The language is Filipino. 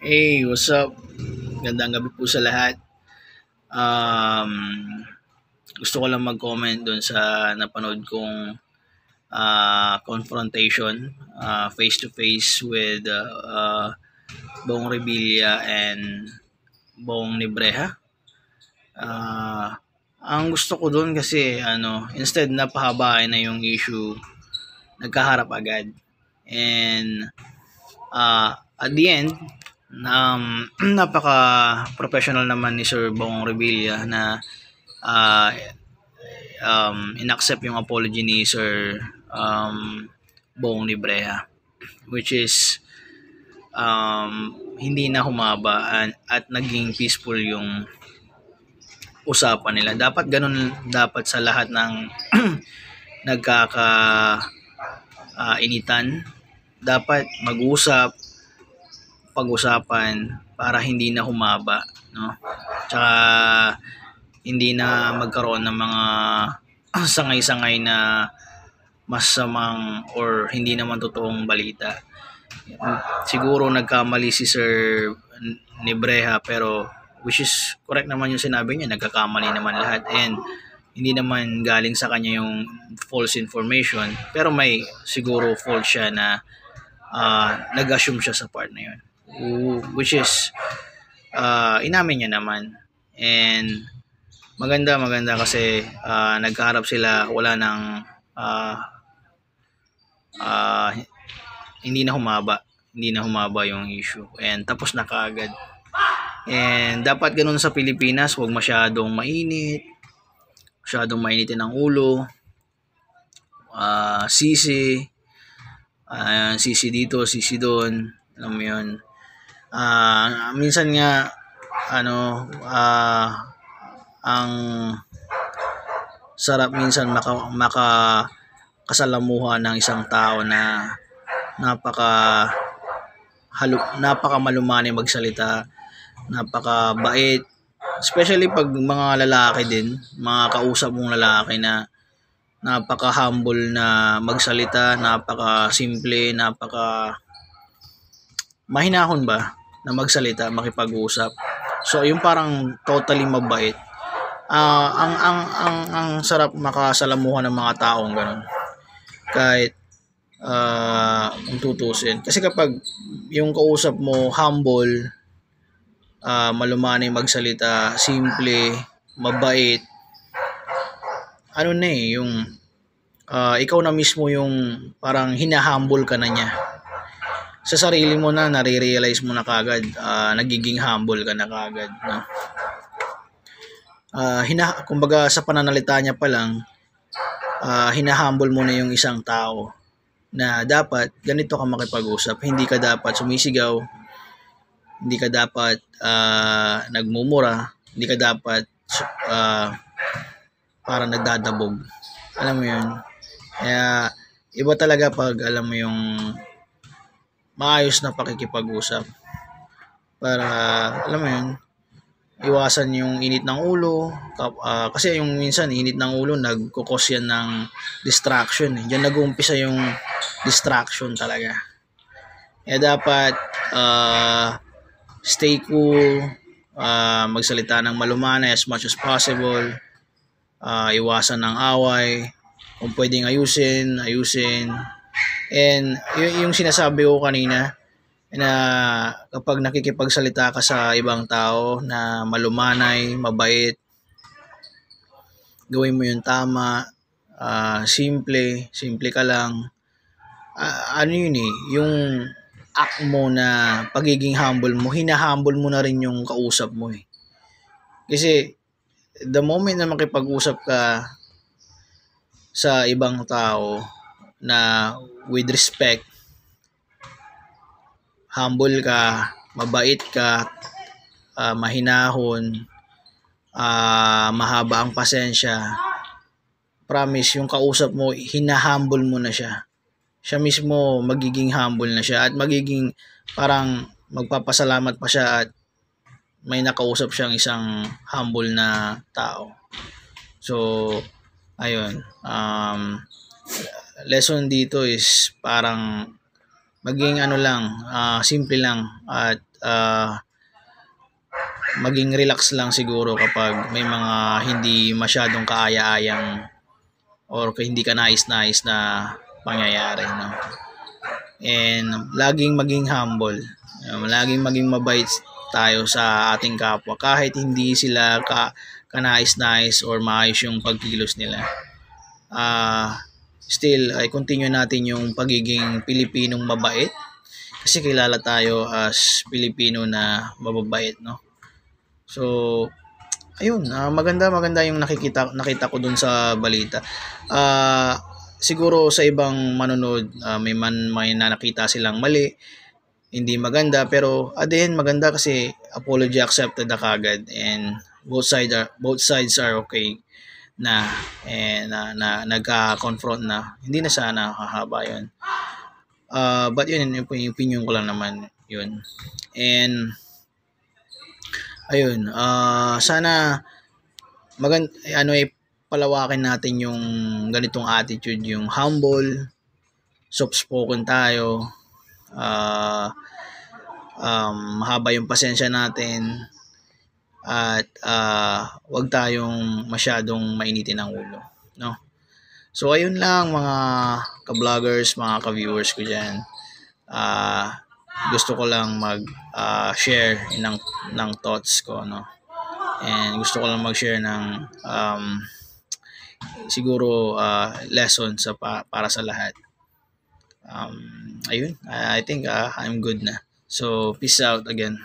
Hey, what's up? Gandang gabi po sa lahat. Um, Gusto ko lang mag-comment doon sa napanood kong confrontation face to face with Bong Revilla and Bong Nibreja. Ang gusto ko doon kasi instead na pahabain na yung issue, nagkaharap agad. And at the end, napaka-professional naman ni Sir Bong Revilla na uh, inaccept yung apology ni Sir Bong Libreha, which is hindi na humaba at naging peaceful yung usapan nila. Dapat ganun dapat sa lahat ng nagkaka initan. Dapat mag-usap, pag-usapan para hindi na humaba, no? Tsaka hindi na magkaroon ng mga sangay-sangay na masamang or hindi naman totoong balita. Siguro nagkamali si Sir Nibreja, pero which is correct naman yung sinabi niya, nagkakamali naman lahat and hindi naman galing sa kanya yung false information, pero may siguro fault siya na nag-assume siya sa part na yun, which is inamin niya naman. And maganda kasi nagkaharap sila, wala nang uh, hindi na humaba yung issue and tapos na kaagad. And dapat ganun sa Pilipinas, huwag masyadong mainitin ang ulo, sisi dito, sisi doon, alam mo yun. Minsan nga ang sarap minsan maka kasalamuhan ng isang tao na napaka malumani magsalita, napakabait, especially pag mga lalaki din, mga kausap mong lalaki na napaka-humble na magsalita, napaka-simple, mahinahon ba na magsalita, makipag-usap. So yung parang totally mabait. Ang sarap makasalamuhan ng mga taong ganun. Kahit kung tutusin. Kasi kapag yung kausap mo humble, malumanay magsalita, simple, mabait, yung ikaw na mismo yung parang hinahumble ka na niya. Sa sarili mo na nare-realize mo na kagad, nagiging humble ka na kagad, no? Kumbaga sa pananalita niya pa lang, hinahumble mo na yung isang tao na dapat ganito ka makipag-usap. Hindi ka dapat sumisigaw, hindi ka dapat nagmumura, hindi ka dapat parang nagdadabog. Alam mo yun? Kaya iba talaga pag alam mo yung maayos na pakikipag-usap para alam mo yun, iwasan yung init ng ulo, kasi yung minsan init ng ulo nagkukos yan ng distraction. Diyan nag-uumpisa yung distraction talaga. Kaya dapat stay cool, magsalita ng malumanay as much as possible, iwasan ng away, kung pwedeng ayusin. And yung sinasabi ko kanina na kapag nakikipagsalita ka sa ibang tao na malumanay, mabait, gawin mo yung tama, simple ka lang. Yung act mo na pagiging humble mo, hinahumble mo na rin yung kausap mo eh. Kasi the moment na makipag-usap ka sa ibang tao na with respect, humble ka, mabait ka, mahinahon, mahaba ang pasensya, promise yung kausap mo, hinahumble mo na siya. Siya mismo magiging humble na siya at magiging parang magpapasalamat pa siya at may nakausap siyang isang humble na tao. So, ayun. Lesson dito is parang maging simple lang at maging relax lang siguro kapag may mga hindi masyadong kaaya-ayang or hindi ka nais-nais na pangyayari, no? And laging maging humble, laging maging mabait tayo sa ating kapwa kahit hindi sila kanais-nais or maayos yung pagkilos nila. Still ay continue natin yung pagiging Pilipinong mabait kasi kilala tayo as Pilipino na mababait, no? So ayun, maganda yung nakita ko dun sa balita. Siguro sa ibang manonood, may nakita silang mali, hindi maganda, pero at the end maganda kasi apology accepted na kagad, and both sides are okay na, and nagka-confront na, hindi na sana hahaba yun. But yun yung opinion ko lang naman yun. And ayun, sana palawakin natin yung ganitong attitude, yung humble, soft spoken tayo, mahaba yung pasensya natin, at wag tayong masyadong mainitin ang ulo, no? So ayun lang mga ka-vloggers, mga ka-viewers ko diyan. Gusto ko lang share ng thoughts ko, no? And gusto ko lang mag-share ng siguro lesson para sa lahat. Ayun, I think I'm good na. So peace out again.